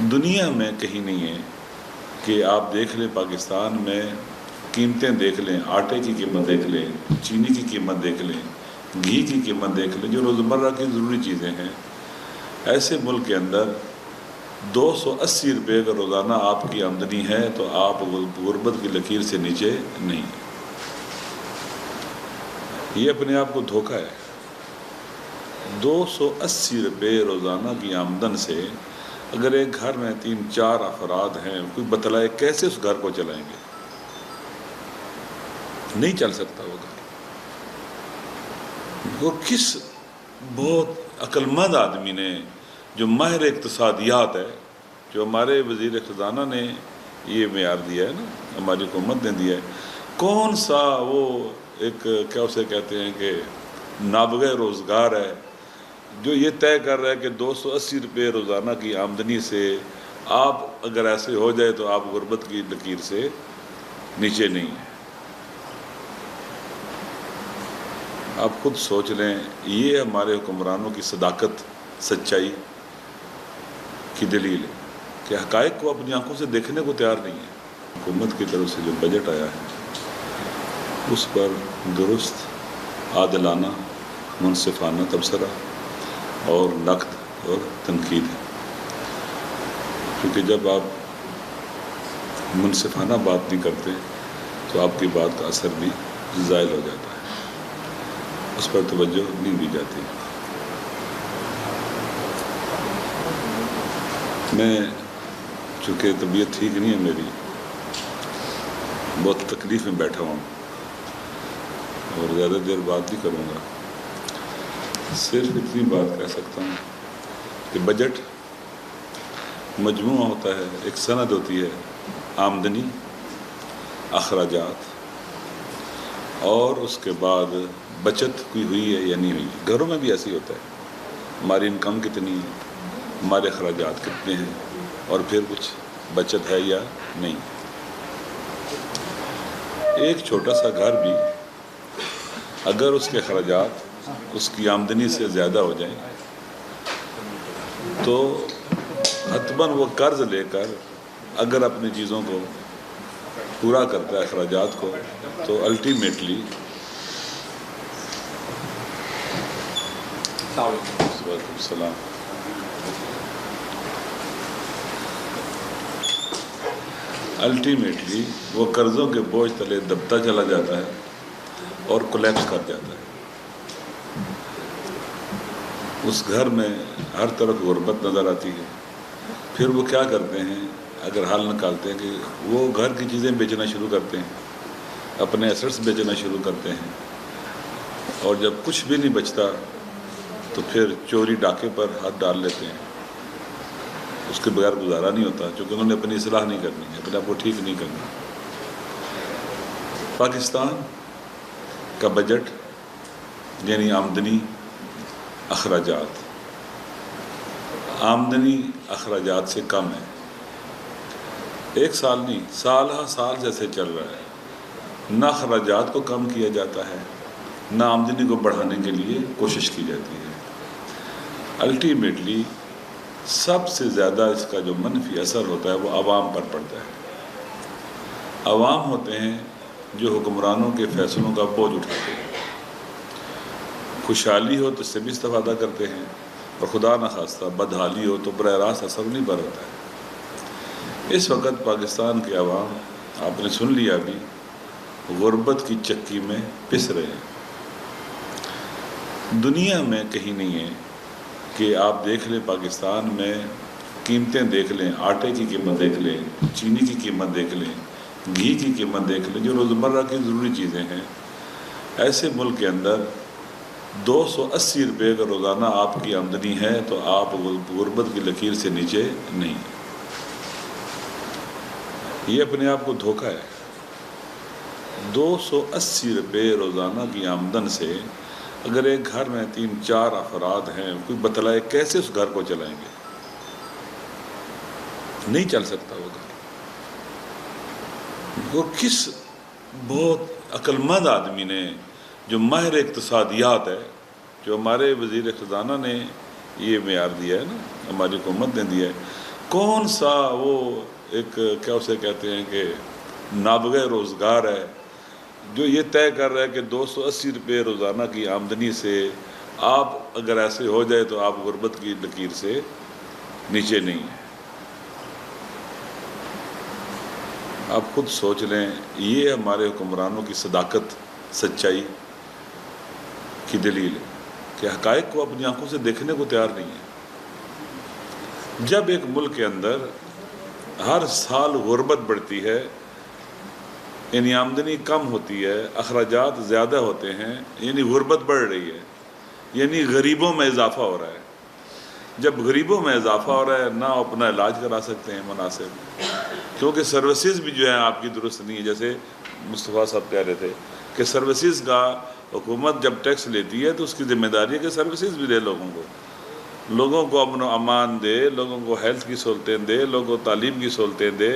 دنیا میں کہیں نہیں ہے کہ آپ دیکھ لیں پاکستان میں قیمتیں دیکھ لیں، آٹے کی قیمت دیکھ لیں، چینی کی قیمت دیکھ لیں، گھی کی قیمت دیکھ لیں، جو روزمرہ کی ضروری چیزیں ہیں، ایسے ملک کے اندر 280 روپے اگر روزانہ آپ کی آمدنی ہے تو آپ غربت کی لکیر سے نیچے نہیں۔ یہ اپنے آپ کو دھوکہ ہے۔ 280 روپے روزانہ کی آمدن سے اگر ایک گھر میں 3-4 افراد ہیں، کوئی بتلائے کیسے اس گھر کو چلائیں گے؟ نہیں چل سکتا وہ گھر۔ وہ کس بہت عقل مند آدمی نے، جو ماہر اقتصادیات ہے، جو ہمارے وزیر خزانہ نے یہ معیار دیا ہے نا، ہماری حکومت نے دیا ہے، کون سا وہ ایک کیا اسے کہتے ہیں کہ نابغہ روزگار ہے جو یہ طے کر رہا ہے کہ 280 روپے روزانہ کی آمدنی سے آپ اگر ایسے ہو جائے تو آپ غربت کی لکیر سے نیچے نہیں ہیں۔ آپ خود سوچ لیں، یہ ہمارے حکمرانوں کی صداقت، سچائی کی دلیل ہے کہ حقائق کو اپنی آنکھوں سے دیکھنے کو تیار نہیں ہے۔ حکومت کی طرف سے جو بجٹ آیا ہے اس پر درست، عادلانہ، منصفانہ تبصرہ اور نقد اور تنقید ہے، کیونکہ جب آپ منصفانہ بات نہیں کرتے تو آپ کی بات کا اثر بھی زائل ہو جاتا ہے، اس پر توجہ نہیں دی جاتی۔ میں چونکہ طبیعت ٹھیک نہیں ہے میری، بہت تکلیف میں بیٹھا ہوں اور زیادہ دیر بات نہیں کروں گا، صرف اتنی بات کہہ سکتا ہوں کہ بجٹ مجموعہ ہوتا ہے، ایک سند ہوتی ہے، آمدنی، اخراجات، اور اس کے بعد بچت کوئی ہوئی ہے یا نہیں ہوئی۔ گھروں میں بھی ایسے ہی ہوتا ہے، ہماری انکم کتنی ہے، ہمارے اخراجات کتنے ہیں، اور پھر کچھ بچت ہے یا نہیں۔ ایک چھوٹا سا گھر بھی اگر اس کے اخراجات اس کی آمدنی سے زیادہ ہو جائیں تو حتماً وہ قرض لے کر اگر اپنی چیزوں کو پورا کرتا ہے، اخراجات کو، تو الٹیمیٹلی وہ قرضوں کے بوجھ تلے دبتا چلا جاتا ہے اور کولیپس کر جاتا ہے۔ اس گھر میں ہر طرف غربت نظر آتی ہے۔ پھر وہ کیا کرتے ہیں، اگر حل نکالتے ہیں کہ وہ گھر کی چیزیں بیچنا شروع کرتے ہیں، اپنے ایسٹس بیچنا شروع کرتے ہیں، اور جب کچھ بھی نہیں بچتا تو پھر چوری ڈاکے پر ہاتھ ڈال لیتے ہیں۔ اس کے بغیر گزارا نہیں ہوتا، چونکہ انہوں نے اپنی اصلاح نہیں کرنی ہے، اپنے آپ کو ٹھیک نہیں کرنا۔ پاکستان کا بجٹ یعنی آمدنی، اخراجات، آمدنی اخراجات سے کم ہے۔ ایک سال نہیں، سال ہا سال جیسے چل رہا ہے، نہ اخراجات کو کم کیا جاتا ہے، نہ آمدنی کو بڑھانے کے لیے کوشش کی جاتی ہے۔ الٹیمیٹلی سب سے زیادہ اس کا جو منفی اثر ہوتا ہے وہ عوام پر پڑتا ہے۔ عوام ہوتے ہیں جو حکمرانوں کے فیصلوں کا بوجھ اٹھاتے ہیں، خوشحالی ہو تو اس سے بھی استفادہ کرتے ہیں، اور خدا نخواستہ بدحالی ہو تو براہ راست اثر نہیں پر ہوتا ہے۔ اس وقت پاکستان کے عوام، آپ نے سن لیا ابھی، غربت کی چکی میں پس رہے ہیں۔ دنیا میں کہیں نہیں ہے کہ آپ دیکھ لیں پاکستان میں قیمتیں دیکھ لیں، آٹے کی قیمت دیکھ لیں، چینی کی قیمت دیکھ لیں، گھی کی قیمت دیکھ لیں، جو روزمرہ کی ضروری چیزیں ہیں، ایسے ملک کے اندر 280 روپے اگر روزانہ آپ کی آمدنی ہے تو آپ غربت کی لکیر سے نیچے نہیں۔ یہ اپنے آپ کو دھوکہ ہے۔ 280 روپے روزانہ کی آمدن سے اگر ایک گھر میں 3-4 افراد ہیں، کوئی بتلائے کیسے اس گھر کو چلائیں گے؟ نہیں چل سکتا وہ گھر۔ وہ کس بہت عقل مند آدمی نے، جو ماہر اقتصادیات ہے، جو ہمارے وزیر خزانہ نے یہ معیار دیا ہے نا، ہماری حکومت نے دیا ہے، کون سا وہ ایک کیا اسے کہتے ہیں کہ نابغہ روزگار ہے جو یہ طے کر رہا ہے کہ 280 روپے روزانہ کی آمدنی سے آپ اگر ایسے ہو جائے تو آپ غربت کی لکیر سے نیچے نہیں ہیں۔ آپ خود سوچ لیں، یہ ہمارے حکمرانوں کی صداقت، سچائی کی دلیل ہے کہ حقائق کو اپنی آنکھوں سے دیکھنے کو تیار نہیں ہے۔ جب ایک ملک کے اندر ہر سال غربت بڑھتی ہے، یعنی آمدنی کم ہوتی ہے، اخراجات زیادہ ہوتے ہیں، یعنی غربت بڑھ رہی ہے، یعنی غریبوں میں اضافہ ہو رہا ہے۔ جب غریبوں میں اضافہ ہو رہا ہے، نہ اپنا علاج کرا سکتے ہیں مناسب، کیونکہ سروسز بھی جو ہیں آپ کی درست نہیں ہے۔ جیسے مصطفیٰ صاحب کہہ رہے تھے کہ سروسز کا حکومت جب ٹیکس لیتی ہے تو اس کی ذمہ داری ہے کہ سروسز بھی دے لوگوں کو امن و امان دے، لوگوں کو ہیلتھ کی سہولتیں دے، لوگوں کو تعلیم کی سہولتیں دے،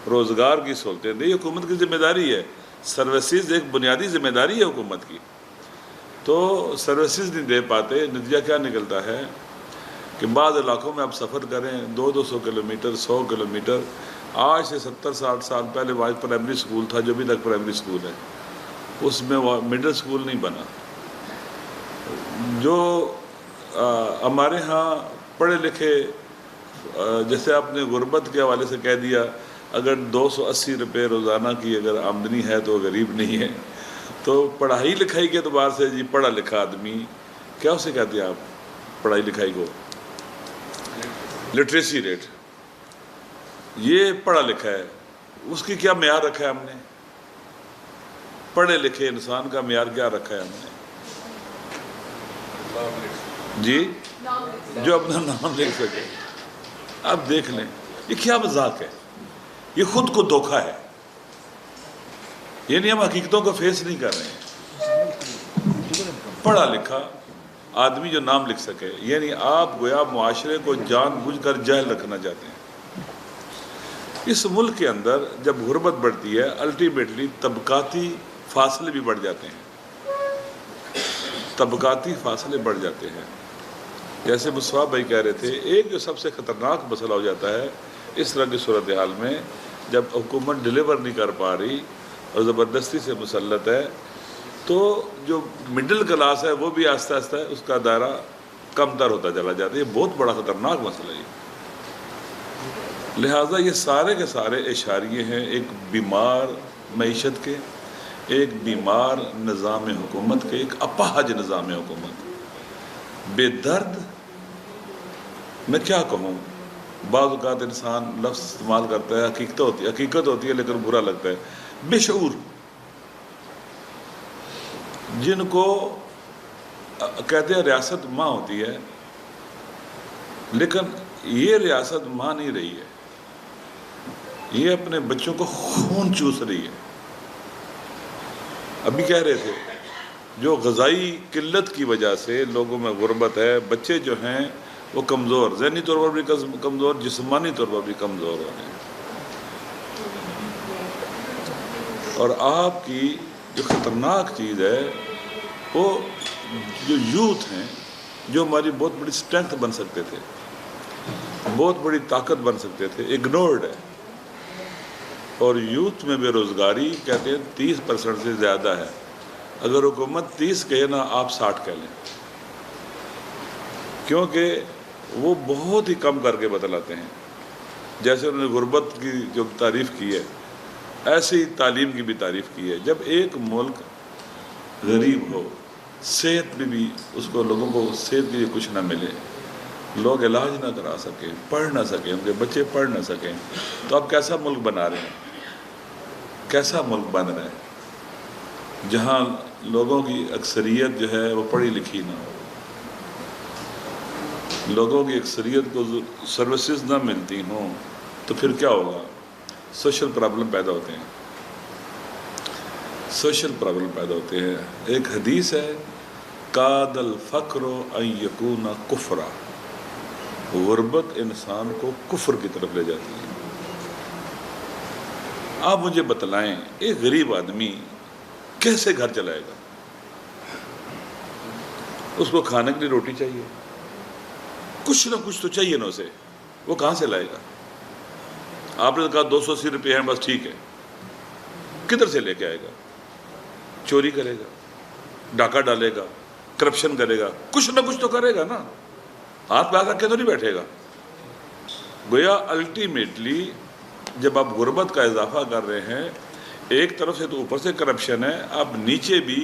روزگار کی سہولتیں دے۔ یہ حکومت کی ذمہ داری ہے۔ سروسز ایک بنیادی ذمہ داری ہے حکومت کی، تو سروسز نہیں دے پاتے، نتیجہ کیا نکلتا ہے کہ بعض علاقوں میں آپ سفر کریں 200 کلومیٹر، 100 کلومیٹر۔ آج سے 70-60 سال پہلے وہاں پرائمری سکول تھا، جو بھی تک پرائمری سکول ہے، اس میں وہ مڈل سکول نہیں بنا۔ جو ہمارے ہاں پڑھے لکھے، جیسے آپ نے غربت کے حوالے سے کہہ دیا، اگر 280 روپے روزانہ کی اگر آمدنی ہے تو غریب نہیں ہے، تو پڑھائی لکھائی کے اعتبار سے جی پڑھا لکھا آدمی، کیا اسے کہتے ہیں آپ پڑھائی لکھائی کو؟ Literacy rate. یہ پڑھا لکھا ہے، اس کی کیا معیار رکھا ہے ہم نے؟ پڑھے لکھے انسان کا معیار کیا رکھا ہے ہم نے؟ جی، جو اپنا نام لکھ سکے۔ آپ دیکھ لیں یہ کیا مذاق ہے، یہ خود کو دھوکہ ہے، یعنی ہم حقیقتوں کو فیس نہیں کر رہے ہیں۔ پڑھا لکھا آدمی جو نام لکھ سکے، یعنی آپ گویا معاشرے کو جان بوجھ کر جاہل رکھنا چاہتے ہیں۔ اس ملک کے اندر جب غربت بڑھتی ہے، الٹیمیٹلی طبقاتی فاصلے بھی بڑھ جاتے ہیں، طبقاتی فاصلے بڑھ جاتے ہیں۔ جیسے مصطفیٰ بھائی کہہ رہے تھے، ایک جو سب سے خطرناک مسئلہ ہو جاتا ہے اس طرح کی صورتحال میں، جب حکومت ڈیلیور نہیں کر پا رہی اور زبردستی سے مسلط ہے، تو جو مڈل کلاس ہے وہ بھی آہستہ آہستہ اس کا دائرہ کم تر ہوتا چلا جاتا ہے۔ یہ بہت بڑا خطرناک مسئلہ ہے۔ لہٰذا یہ سارے کے سارے اشاریے ہیں ایک بیمار معیشت کے، ایک بیمار نظام حکومت کے، ایک اپاہج نظام حکومت، بے درد۔ میں کیا کہوں، بعض اوقات انسان لفظ استعمال کرتا ہے، حقیقت ہوتی ہے لیکن برا لگتا ہے، بے شعور، جن کو کہتے ہیں ریاست ماں ہوتی ہے، لیکن یہ ریاست ماں نہیں رہی ہے، یہ اپنے بچوں کو خون چوس رہی ہے۔ ابھی کہہ رہے تھے جو غذائی قلت کی وجہ سے لوگوں میں غربت ہے، بچے جو ہیں وہ کمزور، ذہنی طور پر بھی کمزور، جسمانی طور پر بھی کمزور ہو رہے ہیں۔ اور آپ کی جو خطرناک چیز ہے وہ جو یوتھ ہیں، جو ہماری بہت بڑی اسٹرینتھ بن سکتے تھے، بہت بڑی طاقت بن سکتے تھے، اگنورڈ ہے۔ اور یوتھ میں بے روزگاری کہتے ہیں 30% سے زیادہ ہے۔ اگر حکومت 30 کہے نا، آپ 60 کہہ لیں، کیونکہ وہ بہت ہی کم کر کے بتلاتے ہیں۔ جیسے انہوں نے غربت کی جو تعریف کی ہے، ایسے ہی تعلیم کی بھی تعریف کی ہے۔ جب ایک ملک غریب ہو، صحت میں بھی اس کو، لوگوں کو صحت کے لیے کچھ نہ ملے، لوگ علاج نہ کرا سکیں، پڑھ نہ سکیں، ان کے بچے پڑھ نہ سکیں، تو آپ کیسا ملک بنا رہے ہیں؟ کیسا ملک بن رہا ہے جہاں لوگوں کی اکثریت جو ہے وہ پڑھی لکھی نہ ہو، لوگوں کی اکثریت کو سروسز نہ ملتی ہوں، تو پھر کیا ہوگا؟ سوشل پرابلم پیدا ہوتے ہیں، سوشل پرابلم پیدا ہوتے ہیں۔ ایک حدیث ہے، کاد الفقر ان یکون کفرا، غربت انسان کو کفر کی طرف لے جاتی ہے۔ آپ مجھے بتلائیں ایک غریب آدمی کیسے گھر چلائے گا؟ اس کو کھانے کے لیے روٹی چاہیے، کچھ نہ کچھ تو چاہیے نا اسے، وہ کہاں سے لائے گا؟ آپ نے کہا 280 روپے ہیں بس ٹھیک ہے، کدھر سے لے کے آئے گا؟ چوری کرے گا، ڈاکہ ڈالے گا، کرپشن کرے گا، کچھ نہ کچھ تو کرے گا نا، ہاتھ پہ ہاتھ رکھ کے تو نہیں بیٹھے گا۔ گویا الٹیمیٹلی جب آپ غربت کا اضافہ کر رہے ہیں، ایک طرف سے تو اوپر سے کرپشن ہے، آپ نیچے بھی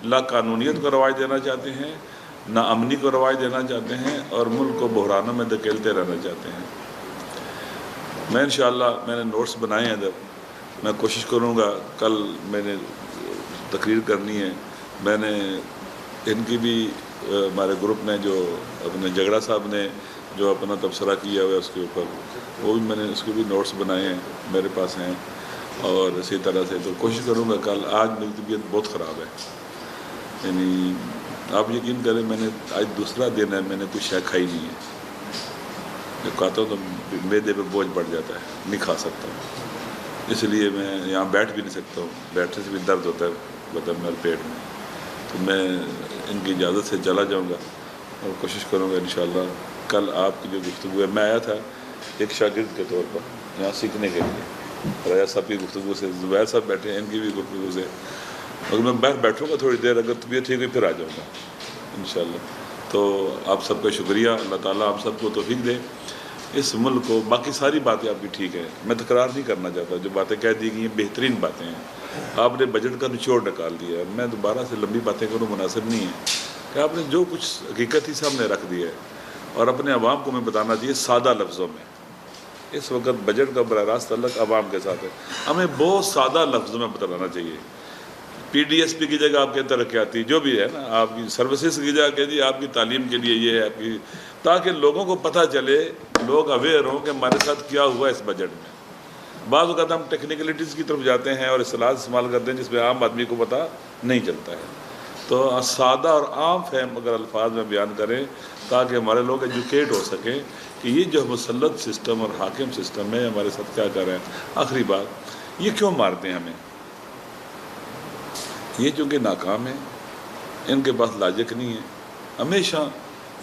لا قانونیت کو رواج دینا چاہتے ہیں، نا امنی کو رواج دینا چاہتے ہیں، اور ملک کو بحرانوں میں دھکیلتے رہنا چاہتے ہیں۔ میں انشاءاللہ میں نے نوٹس بنائے ہیں، میں کوشش کروں گا، کل میں نے تقریر کرنی ہے، میں نے ان کی بھی ہمارے گروپ میں جو اپنے جگڑا صاحب نے جو اپنا تبصرہ کیا ہوا ہے اس کے اوپر، وہ بھی میں نے اس کے بھی نوٹس بنائے ہیں، میرے پاس ہیں، اور اسی طرح سے تو کوشش کروں گا کل۔ آج میری طبیعت بہت خراب ہے، یعنی آپ یقین کریں میں نے آج دوسرا دن ہے میں نے کچھ شے کھائی نہیں ہے، جب کھاتا ہوں تو معدے پہ بوجھ بڑھ جاتا ہے، نہیں کھا سکتا ہوں، اس لیے میں یہاں بیٹھ بھی نہیں سکتا ہوں، بیٹھنے سے بھی درد ہوتا ہے بدن میں اور پیٹ میں، تو میں ان کی اجازت سے چلا جاؤں گا اور کوشش کروں گا انشاءاللہ کل آپ کی جو گفتگو ہے، میں آیا تھا ایک شاگرد کے طور پر یہاں سیکھنے کے لیے، راجہ صاحب کی گفتگو سے، زبیر صاحب بیٹھے ہیں ان کی بھی گفتگو سے، اگر میں باہر بیٹھوں گا تھوڑی دیر، اگر طبیعت ٹھیک ہے پھر آ جاؤں گا انشاءاللہ۔ تو آپ سب کا شکریہ، اللہ تعالیٰ آپ سب کو توفیق دے، اس ملک کو، باقی ساری باتیں آپ کی ٹھیک ہیں، میں تکرار نہیں کرنا چاہتا، جو باتیں کہہ دی گئی ہیں بہترین باتیں ہیں، آپ نے بجٹ کا نچوڑ نکال دیا ہے، میں دوبارہ سے لمبی باتیں کروں مناسب نہیں ہے، کہ آپ نے جو کچھ حقیقت ہی سامنے رکھ دی ہے، اور اپنے عوام کو میں بتانا چاہیے سادہ لفظوں میں، اس وقت بجٹ کا براہ راست تعلق عوام کے ساتھ ہے، ہمیں بہت سادہ لفظوں میں بتلانا چاہیے۔ پی ڈی ایس پی کی جگہ آپ کے ترقیاتی جو بھی ہے نا، آپ کی سروسز کی جگہ کہ جی آپ کی تعلیم کے لیے یہ ہے آپ کی، تاکہ لوگوں کو پتہ چلے، لوگ اویئر ہوں کہ ہمارے ساتھ کیا ہوا ہے اس بجٹ میں۔ بعض اوقات ہم ٹیکنیکلٹیز کی طرف جاتے ہیں اور اصطلاحات استعمال کرتے ہیں جس میں عام آدمی کو پتہ نہیں چلتا ہے، تو سادہ اور عام فہم اگر الفاظ میں بیان کریں تاکہ ہمارے لوگ ایجوکیٹ ہو سکیں کہ یہ جو مسلط سسٹم اور حاکم سسٹم ہے ہمارے ساتھ کیا کر رہے ہیں۔ آخری بات، یہ کیوں مارتے ہیں ہمیں؟ یہ چونکہ ناکام ہے، ان کے پاس لاجک نہیں ہے، ہمیشہ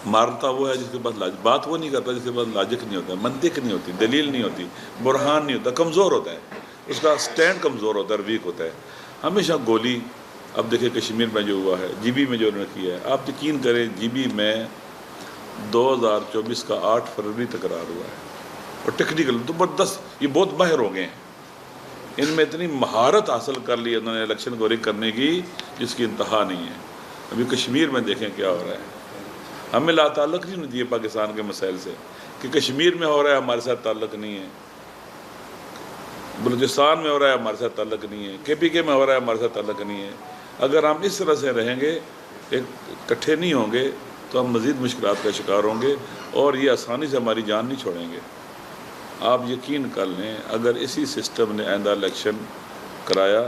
مارتا وہ ہے جس کے پاس بات وہ نہیں کرتا جس کے پاس لاجک نہیں ہوتا، منطق نہیں ہوتی، دلیل نہیں ہوتی، برہان نہیں ہوتا، کمزور ہوتا ہے، اس کا سٹینڈ کمزور ہوتا ہے، ویک ہوتا ہے، ہمیشہ گولی۔ اب دیکھیں کشمیر میں جو ہوا ہے، جی بی میں جو انہوں نے کیا ہے، آپ یقین کریں جی بی میں 2024 کا 8 فروری تکرار ہوا ہے، اور ٹیکنیکل زبردست، یہ بہت ماہر ہو گئے ہیں، ان میں اتنی مہارت حاصل کر لی انہوں نے الیکشن کو ریگ کرنے کی جس کی انتہا نہیں ہے۔ ابھی کشمیر میں دیکھیں کیا ہو رہا ہے، ہمیں لا تعلق نہیں ہوتی ہے پاکستان کے مسائل سے، کہ کشمیر میں ہو رہا ہے ہمارے ساتھ تعلق نہیں ہے، بلوچستان میں ہو رہا ہے ہمارے ساتھ تعلق نہیں ہے، کے پی کے میں ہو رہا ہے ہمارے ساتھ تعلق نہیں ہے۔ اگر ہم اس طرح سے رہیں گے، ایک اکٹھے نہیں ہوں گے، تو ہم مزید مشکلات کا شکار ہوں گے، اور یہ آسانی سے ہماری جان نہیں چھوڑیں گے۔ آپ یقین کر لیں اگر اسی سسٹم نے آئندہ الیکشن کرایا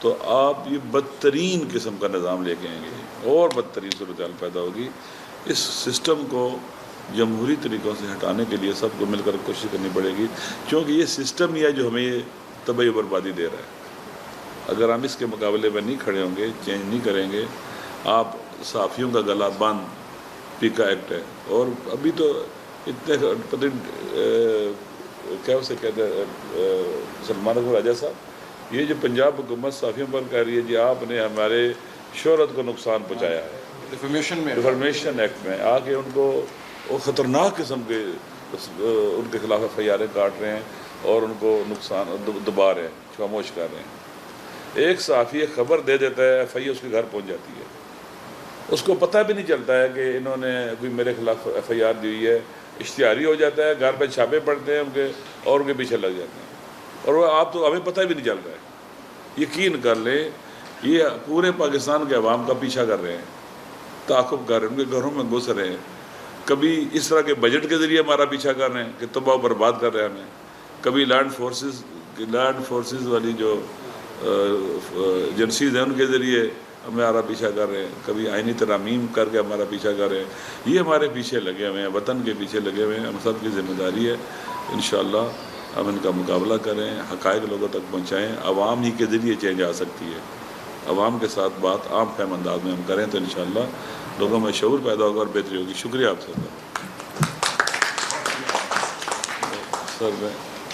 تو آپ یہ بدترین قسم کا نظام لے کے آئیں گے، اور بدترین صورتحال پیدا ہوگی۔ اس سسٹم کو جمہوری طریقوں سے ہٹانے کے لیے سب کو مل کر کوشش کرنی پڑے گی، کیونکہ یہ سسٹم ہی ہے جو ہمیں یہ تباہی و بربادی دے رہا ہے۔ اگر ہم اس کے مقابلے میں نہیں کھڑے ہوں گے، چینج نہیں کریں گے، آپ صحافیوں کا گلا بند، پیکا ایکٹ ہے، اور ابھی تو اتنے کیا اسے کہتے ہیں سلمان اکبر راجہ صاحب، یہ جو پنجاب حکومت صحافیوں پر کہہ رہی ہے جی آپ نے ہمارے شہرت کو نقصان پہنچایا ہے، ڈیفیمیشن ایکٹ میں آ کے ان کو وہ خطرناک قسم کے ان کے خلاف ایف آئی آریں کاٹ رہے ہیں اور ان کو نقصان دبا رہے ہیں، خاموش کر رہے ہیں۔ ایک صحافی خبر دے دیتا ہے، ایف آئی آر اس کے گھر پہنچ جاتی ہے، اس کو پتہ بھی نہیں چلتا ہے کہ انہوں نے کوئی میرے خلاف ایف آئی آر دی ہوئی ہے، اشتہاری ہو جاتا ہے، گھر پہ چھاپے پڑتے ہیں ان کے اور ان کے پیچھے لگ جاتے ہیں، اور وہ آپ تو ہمیں پتہ بھی نہیں چلتا ہے۔ یقین کر لیں یہ پورے پاکستان کے عوام کا پیچھا کر رہے ہیں، تعاقب کر رہے ہیں، ان کے گھروں میں گھس رہے ہیں، کبھی اس طرح کے بجٹ کے ذریعے ہمارا پیچھا کر رہے ہیں کہ تباہ و برباد کر رہے ہیں ہمیں، کبھی لینڈ فورسز والی جو ایجنسیز ہیں ان کے ذریعے ہمارا پیچھا کر رہے ہیں، کبھی آئینی ترامیم کر کے ہمارا پیچھا کر رہے ہیں۔ یہ ہمارے پیچھے لگے ہوئے ہیں، وطن کے پیچھے لگے ہوئے ہیں، ہم سب کی ذمہ داری ہے انشاءاللہ ہم ان کا مقابلہ کریں، حقائق لوگوں تک پہنچائیں۔ عوام ہی کے ذریعے چینج آ سکتی ہے، عوام کے ساتھ بات عام فہم انداز میں ہم کریں تو انشاءاللہ لوگوں میں شعور پیدا ہوگا اور بہتری ہوگی۔ شکریہ آپ سب کا۔ سر میں